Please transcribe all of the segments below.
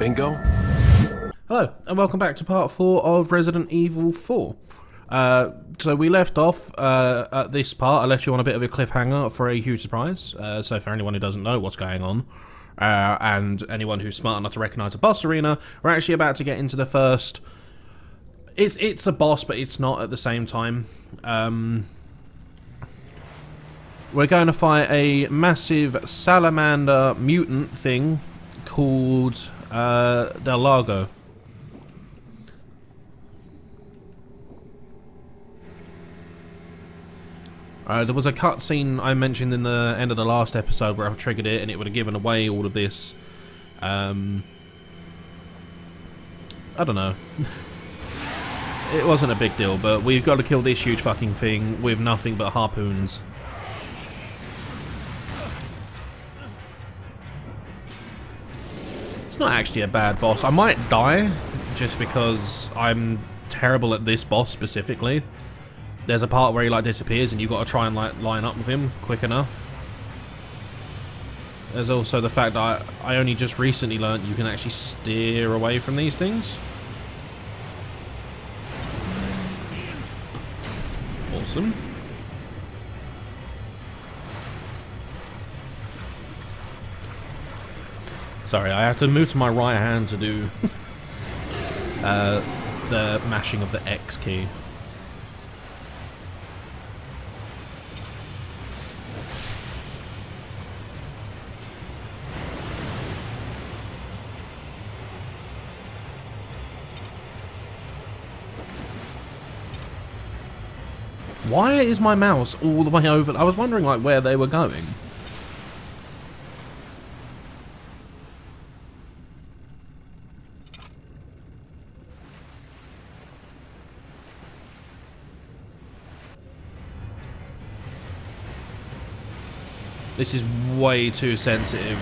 Bingo? Hello, and welcome back to part 4 of Resident Evil 4. So we left off at this part. I left you on a bit of a cliffhanger for a huge surprise. So for anyone who doesn't know what's going on, and anyone who's smart enough to recognise a boss arena, we're actually about to get into the first... It's a boss, but it's not at the same time. We're going to fight a massive salamander mutant thing called Del Lago. There was a cutscene I mentioned in the end of the last episode where I triggered it and it would have given away all of this. I don't know. It wasn't a big deal, but we've got to kill this huge fucking thing with nothing but harpoons. It's not actually a bad boss. I might die just because I'm terrible at this boss specifically. There's a part where he like disappears and you've got to try and like line up with him quick enough. There's also the fact that I only just recently learned you can actually steer away from these things. Awesome. Sorry, I have to move to my right hand to do the mashing of the X key. Why is my mouse all the way over? I was wondering like where they were going. This is way too sensitive.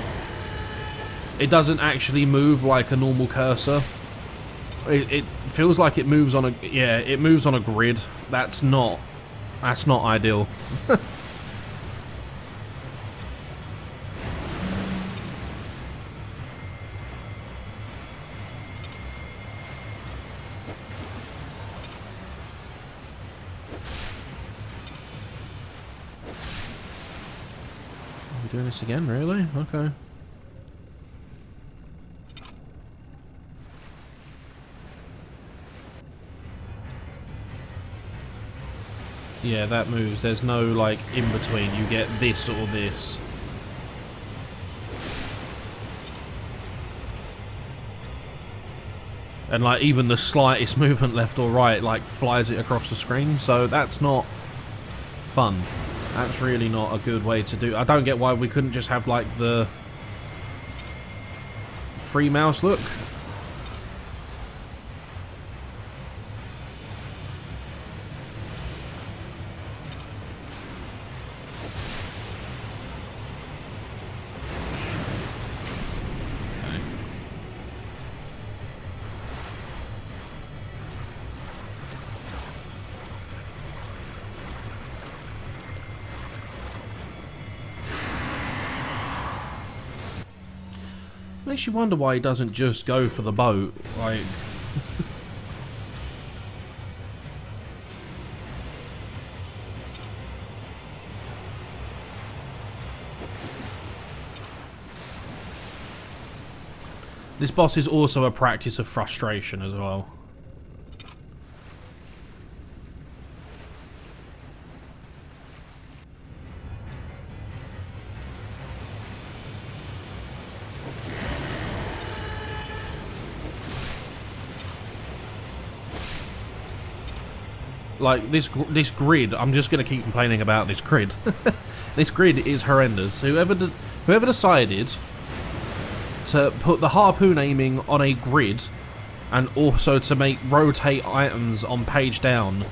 It doesn't actually move like a normal cursor. It feels like it moves on a... yeah, it moves on a grid. That's not ideal. Doing this again, really? Okay. Yeah, that moves. There's no, like, in between. You get this or this. And, like, even the slightest movement left or right, like, flies it across the screen. So that's not fun. That's really not a good way to do. I don't get why we couldn't just have like the free mouse look. Okay. Makes you wonder why he doesn't just go for the boat, like... This boss is also a practice of frustration as well. Like, this grid, I'm just going to keep complaining about this grid. This grid is horrendous. Whoever decided to put the harpoon aiming on a grid and also to make rotate items on page down,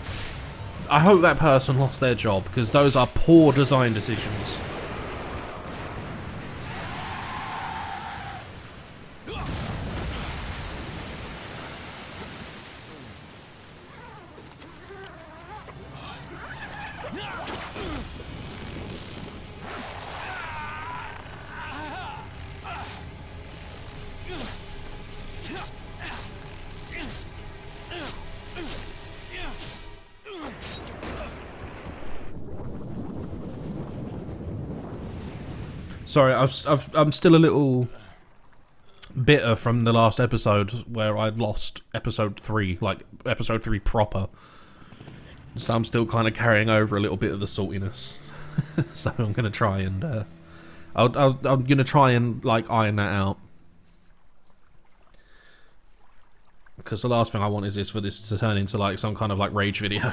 I hope that person lost their job, because those are poor design decisions. Sorry, I'm still a little bitter from the last episode where I lost episode 3, like episode 3 proper. So I'm still kind of carrying over a little bit of the saltiness. So I'm gonna try and I'm gonna try and like iron that out. Because the last thing I want is for this to turn into like some kind of like rage video.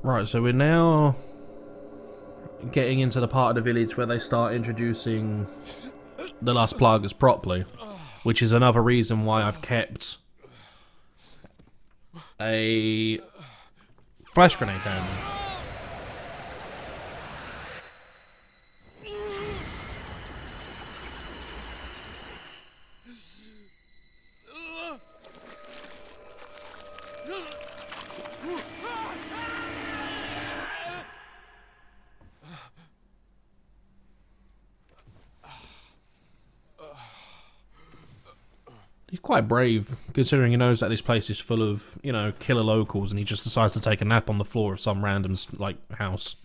Right, so we're now getting into the part of the village where they start introducing the Las Plagas properly, which is another reason why I've kept a flash grenade down there. He's quite brave, considering he knows that this place is full of, you know, killer locals, and he just decides to take a nap on the floor of some random, like, house.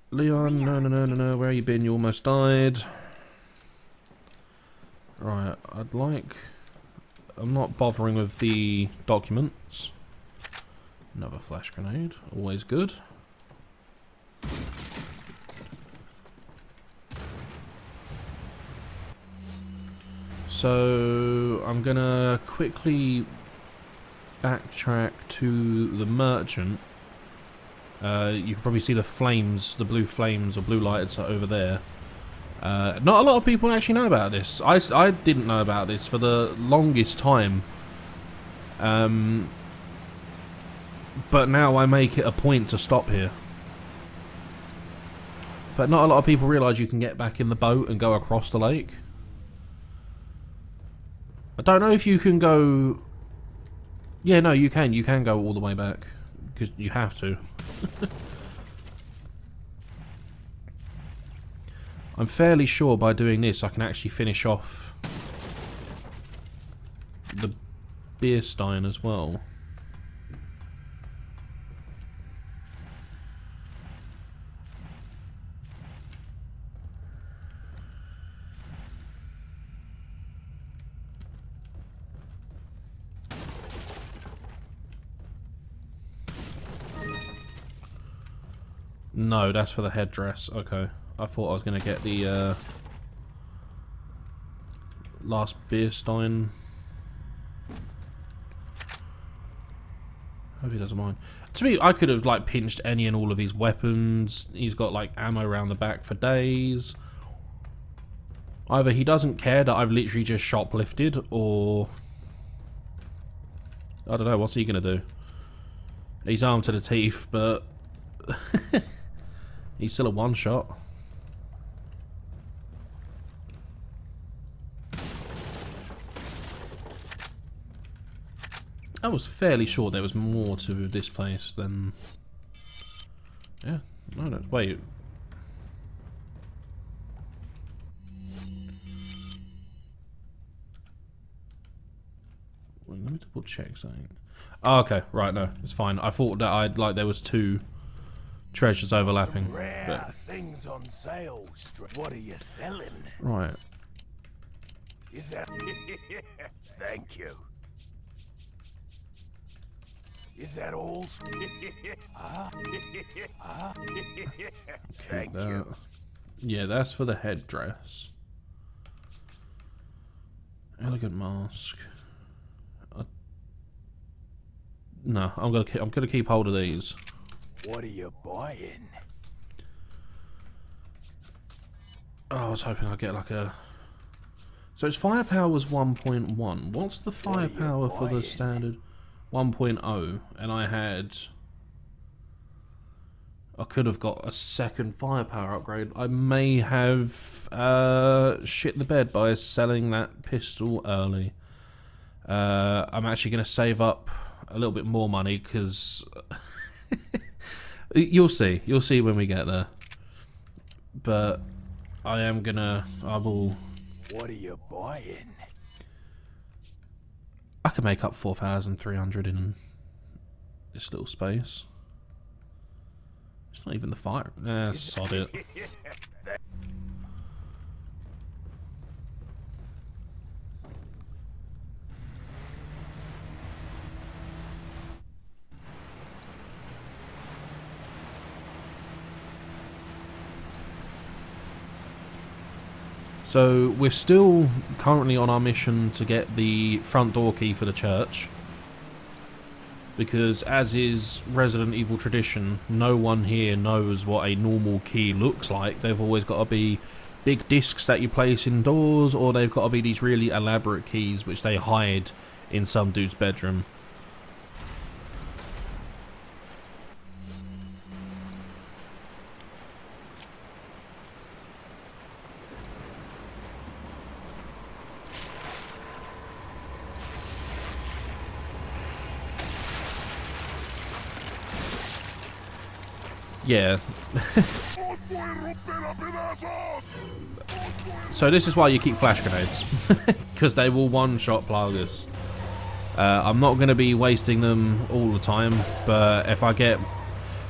Leon, no, where you been? You almost died. Right, I'm not bothering with the documents. Another flash grenade, always good. So I'm gonna quickly backtrack to the merchant. You can probably see the flames, the blue flames or blue lights are over there. Not a lot of people actually know about this. I didn't know about this for the longest time. But now I make it a point to stop here. But not a lot of people realise you can get back in the boat and go across the lake. I don't know if you can go... Yeah, no, you can. You can go all the way back. Because you have to. I'm fairly sure by doing this I can actually finish off the beer stein as well. No, that's for the headdress. Okay. I thought I was going to get the last beer stein. Hope he doesn't mind. To me, I could have like pinched any and all of his weapons. He's got like ammo around the back for days. Either he doesn't care that I've literally just shoplifted, or I don't know, what's he going to do? He's armed to the teeth, but he's still a one-shot. I was fairly sure there was more to this place than... Yeah, no, wait. Let me double check something. Oh, okay, right, no, it's fine. I thought that there was two treasures overlapping. Some rare things on sale. What are you selling? Right. Is that... Thank you. Is that all? Thank you. Yeah, that's for the headdress. Elegant mask. No, I'm gonna keep hold of these. What are you buying? Oh, I was hoping I'd get like a... So its firepower was 1.1. What's the firepower for the standard 1.0? And I could have got a second firepower upgrade. I may have shit the bed by selling that pistol early. I'm actually going to save up a little bit more money because You'll see. You'll see when we get there. But I will... What are you buying? I can make up 4,300 in this little space. It's not even the fire. Sod it. So we're still currently on our mission to get the front door key for the church. Because as is Resident Evil tradition, no one here knows what a normal key looks like. They've always got to be big discs that you place indoors, or they've got to be these really elaborate keys which they hide in some dude's bedroom. Yeah. So this is why you keep flash grenades. Because they will one-shot Plagas. I'm not going to be wasting them all the time, but if I get...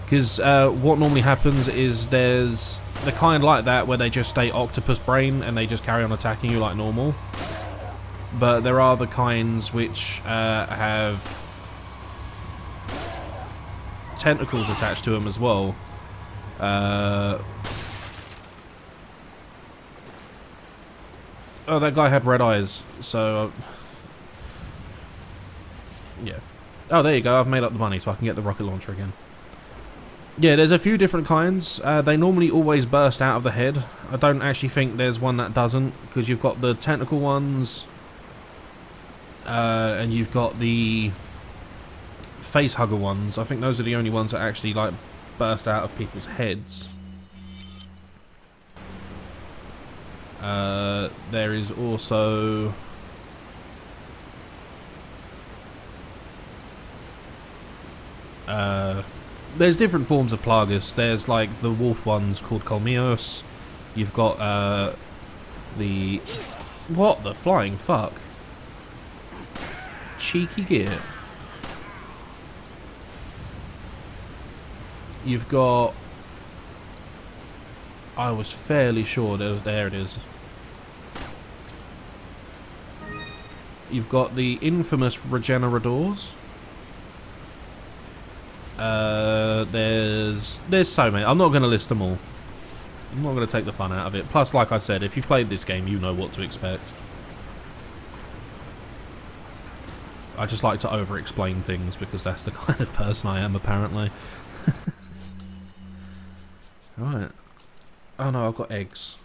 Because what normally happens is there's the kind like that where they just stay octopus brain and they just carry on attacking you like normal. But there are the kinds which have tentacles attached to them as well. Oh, that guy had red eyes, so... yeah. Oh, there you go, I've made up the money so I can get the rocket launcher again. Yeah, there's a few different kinds. They normally always burst out of the head. I don't actually think there's one that doesn't, because you've got the tentacle ones, and you've got the face hugger ones. I think those are the only ones that actually like burst out of people's heads. There is also there's different forms of Plagas. There's like the wolf ones called Colmeos. You've got the... what the flying fuck? Cheeky git. You've got... I was fairly sure there it is. You've got the infamous Regenerators. There's so many. I'm not going to list them all. I'm not going to take the fun out of it. Plus, like I said, if you've played this game, you know what to expect. I just like to over-explain things because that's the kind of person I am, apparently. Right. Oh no, I've got eggs.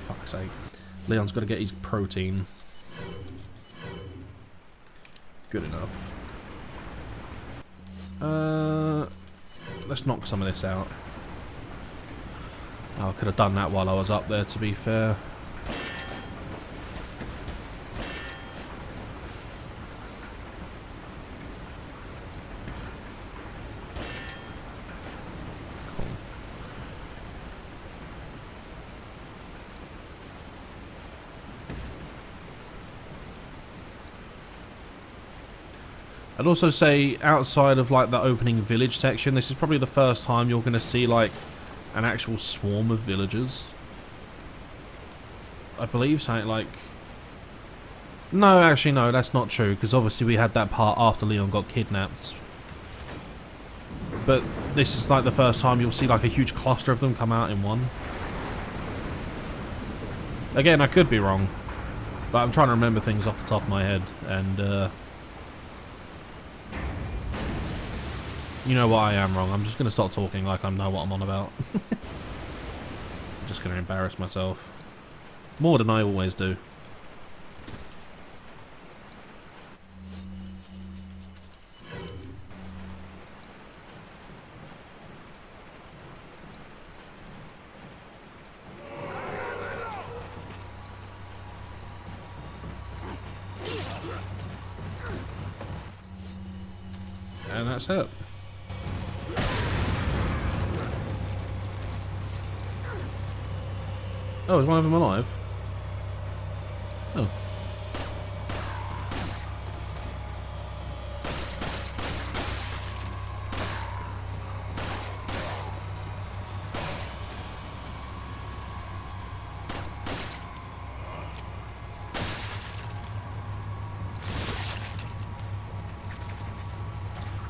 Fuck's sake. Leon's got to get his protein. Good enough. Let's knock some of this out. Oh, I could have done that while I was up there, to be fair. Cool. I'd also say, outside of like the opening village section, this is probably the first time you're going to see like an actual swarm of villagers. I believe something like... no, actually no, that's not true, because obviously we had that part after Leon got kidnapped. But this is like the first time you'll see like a huge cluster of them come out in one. Again, I could be wrong, but I'm trying to remember things off the top of my head, and you know what, I am wrong. I'm just going to stop talking like I know what I'm on about. I'm just going to embarrass myself. More than I always do. And that's it. Oh, is one of them alive? Oh.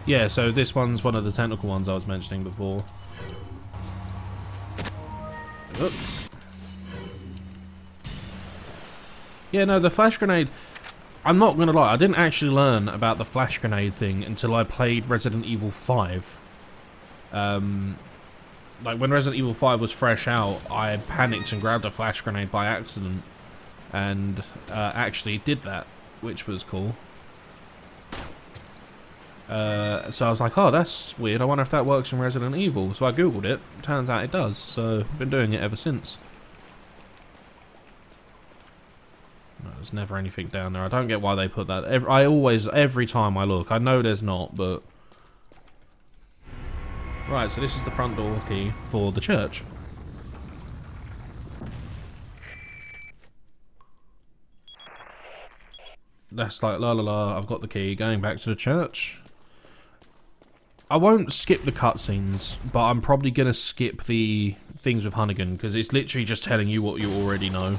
Yeah, so this one's one of the technical ones I was mentioning before. Oops. Yeah, no, the flash grenade... I'm not gonna lie, I didn't actually learn about the flash grenade thing until I played Resident Evil 5. Like, when Resident Evil 5 was fresh out, I panicked and grabbed a flash grenade by accident. And actually did that, which was cool. So I was like, oh, that's weird, I wonder if that works in Resident Evil. So I googled it, turns out it does, so I've been doing it ever since. No, there's never anything down there. I don't get why they put that. Every time I look, I know there's not, but... Right, so this is the front door key for the church. That's like, la la la, I've got the key, going back to the church. I won't skip the cutscenes, but I'm probably going to skip the things with Hunnigan, because it's literally just telling you what you already know.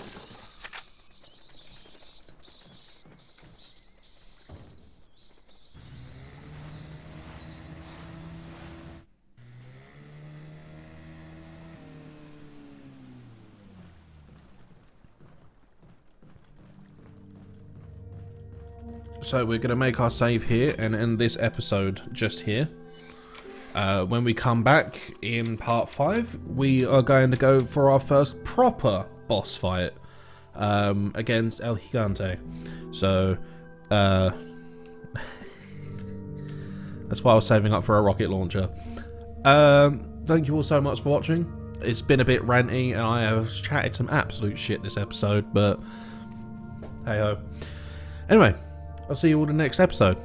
So we're going to make our save here and end this episode just here. When we come back in part 5, we are going to go for our first proper boss fight against El Gigante. So, that's why I was saving up for a rocket launcher. Thank you all so much for watching. It's been a bit ranty and I have chatted some absolute shit this episode, but hey ho. Anyway, I'll see you all in the next episode.